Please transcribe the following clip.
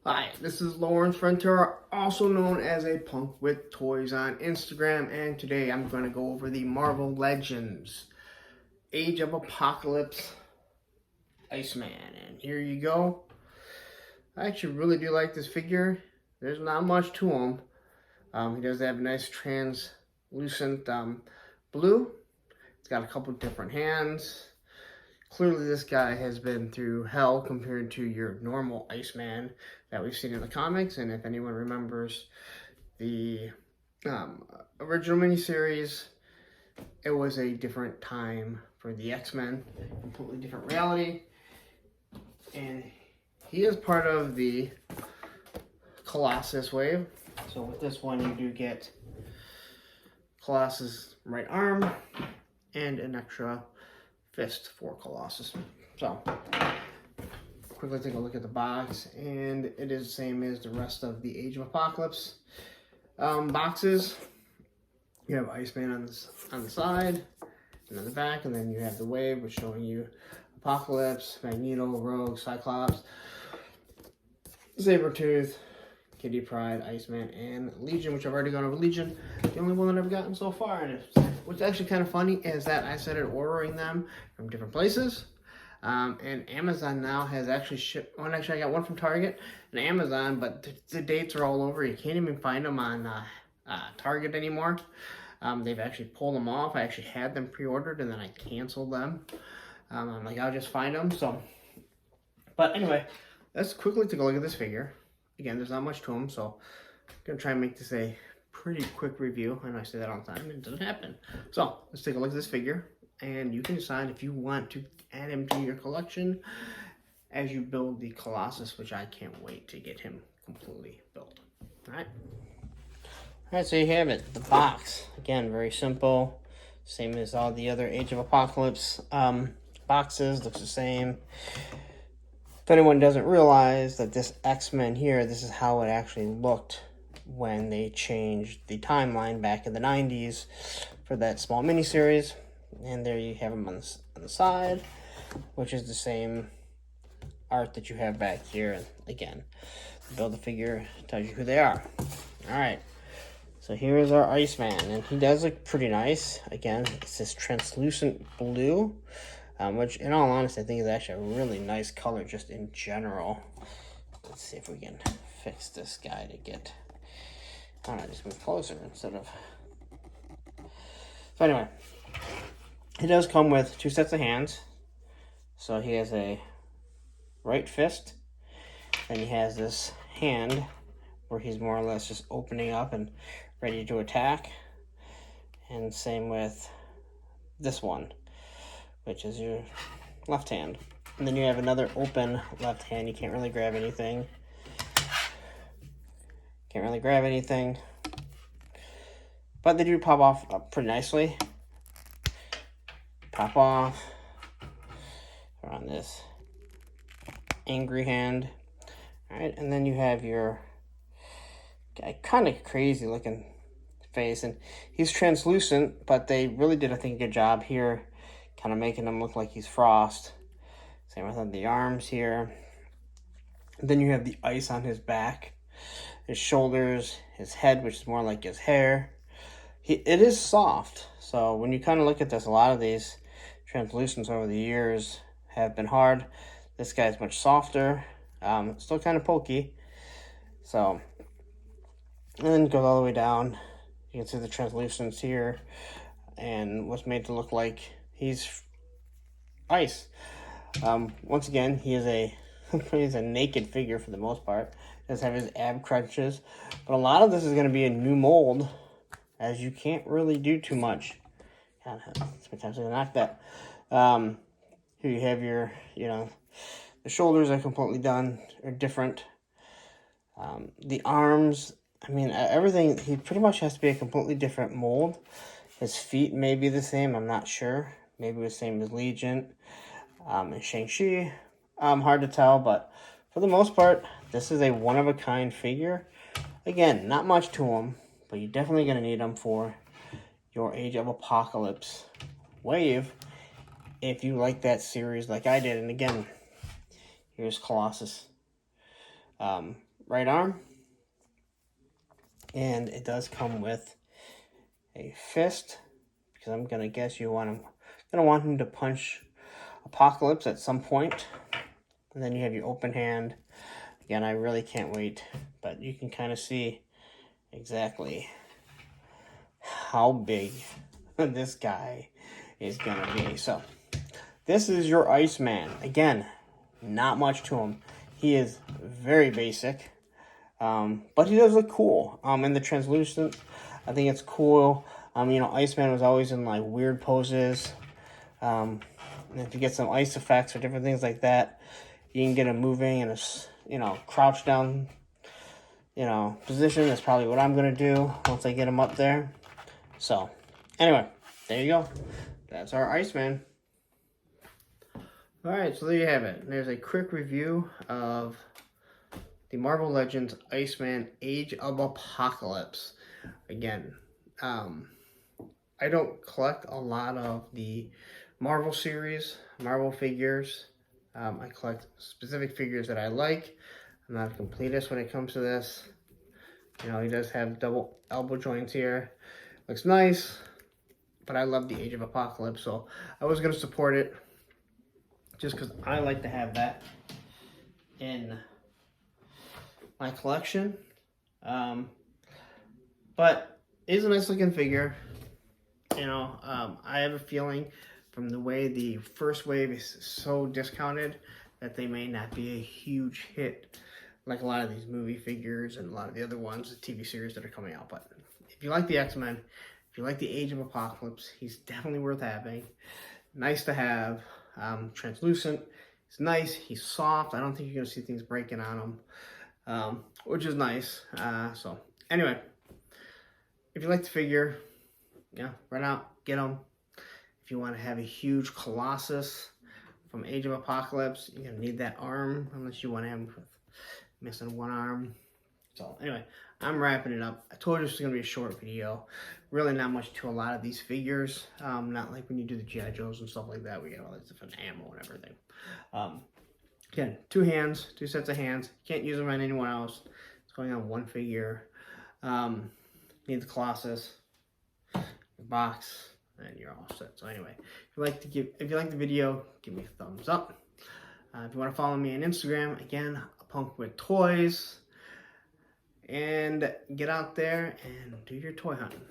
Hi, this is Lawrence Frontier, also known as a Punk with Toys on Instagram, and today I'm going to go over the Marvel Legends Age of Apocalypse Iceman. And here you go. I actually really do like this figure. There's not much to him. He does have a nice translucent blue. It's got a couple different hands. Clearly this guy has been through hell compared to your normal Iceman that we've seen in the comics. And if anyone remembers the original miniseries, it was a different time for the X-Men, completely different reality. And he is part of the Colossus wave. So with this one, you do get Colossus' right arm and an extra fist for Colossus. So quickly take a look at the box, and it is the same as the rest of the Age of Apocalypse boxes. You have Iceman on the side and on the back, and then you have the wave, which is showing you Apocalypse, Magneto, Rogue, Cyclops, Sabretooth, Kitty Pryde, Iceman, and Legion, which I've already gone over Legion. The only one that I've gotten so far, and what's actually kind of funny is that I started ordering them from different places. And Amazon now has actually shipped one. Actually, I got one from Target and Amazon, but the dates are all over. You can't even find them on Target anymore. They've actually pulled them off. I actually had them pre-ordered and then I canceled them. I'm like, I'll just find them. So, but anyway, let's quickly take a look at this figure. Again, there's not much to them, so I'm gonna try and make this a pretty quick review. I know I say that all the time, and it doesn't happen. So let's take a look at this figure, and you can decide if you want to add him to your collection as you build the Colossus, which I can't wait to get him completely built. All right, so you have it. The box, again, very simple. Same as all the other Age of Apocalypse boxes, looks the same. If anyone doesn't realize that this X-Men here, this is how it actually looked when they changed the timeline back in the 90s for that small miniseries. And there you have them on the side, which is the same art that you have back here. And again, build a figure tells you who they are. All right, so here is our Iceman, and he does look pretty nice. Again, it's this translucent blue, which in all honesty, I think is actually a really nice color just in general. Let's see if we can fix this guy to get, I don't know, just move closer instead of. So anyway, he does come with two sets of hands. So he has a right fist, then he has this hand where he's more or less just opening up and ready to attack. And same with this one, which is your left hand. And then you have another open left hand. You can't really grab anything. But they do pop off pretty nicely. Pop off on this angry hand. All right, and then you have your kind of crazy looking face, and he's translucent, but they really did, I think, a good job here, kind of making him look like he's Frost. Same with the arms here. Then you have the ice on his back, his shoulders, his head, which is more like his hair. It is soft, so when you kind of look at this, a lot of these translucents over the years have been hard. This guy's much softer, still kind of pokey. So, and then it goes all the way down. You can see the translucence here, and what's made to look like he's ice. Once again, he is he's a naked figure for the most part. Does have his ab crunches, but a lot of this is going to be a new mold, as you can't really do too much. Sometimes I knock that. Here you have your, the shoulders are completely done, or different. The arms, I mean, everything, he pretty much has to be a completely different mold. His feet may be the same, I'm not sure. Maybe the same as Legion and Shang-Chi. Hard to tell, but for the most part, this is a one-of-a-kind figure. Again, not much to him, but you're definitely going to need him for your Age of Apocalypse wave if you like that series like I did. And again, here's Colossus. right arm. And it does come with a fist, because I'm gonna guess you want him, gonna want him to punch Apocalypse at some point. And then you have your open hand. Again, I really can't wait, but you can kind of see exactly how big this guy is gonna be. So this is your Iceman. Again, not much to him. He is very basic, but he does look cool. In the translucent, I think it's cool. You know, Iceman was always in like weird poses. And if you get some ice effects or different things like that, you can get him moving in a, you know, crouch down, you know, position. That's probably what I'm gonna do once I get him up there. So, anyway, there you go. That's our Iceman. Alright, so there you have it. There's a quick review of the Marvel Legends Iceman Age of Apocalypse. Again, I don't collect a lot of the Marvel series, Marvel figures. I collect specific figures that I like. I'm not a completist when it comes to this. You know, he does have double elbow joints here. Looks nice, but I love the Age of Apocalypse, so I was going to support it just because I like to have that in my collection. But it is a nice looking figure. You know, I have a feeling from the way the first wave is so discounted that they may not be a huge hit like a lot of these movie figures and a lot of the other ones, the TV series that are coming out. But if you like the X-Men, if you like the Age of Apocalypse, he's definitely worth having. Nice to have. Translucent. He's nice. He's soft. I don't think you're going to see things breaking on him, which is nice. So, anyway, if you like the figure, yeah, run out, get him. If you want to have a huge Colossus from Age of Apocalypse, you're going to need that arm, unless you want him with missing one arm. So, anyway, I'm wrapping it up. I told you this was going to be a short video. Really not much to a lot of these figures. Not like when you do the G.I. Joes and stuff like that. We get all this different ammo and everything. Again, two sets of hands. Can't use them on anyone else. It's going on one figure. Need the Colossus, the box, and you're all set. So anyway, if you like the video, give me a thumbs up. If you want to follow me on Instagram, again, a punk with toys. And get out there and do your toy hunting.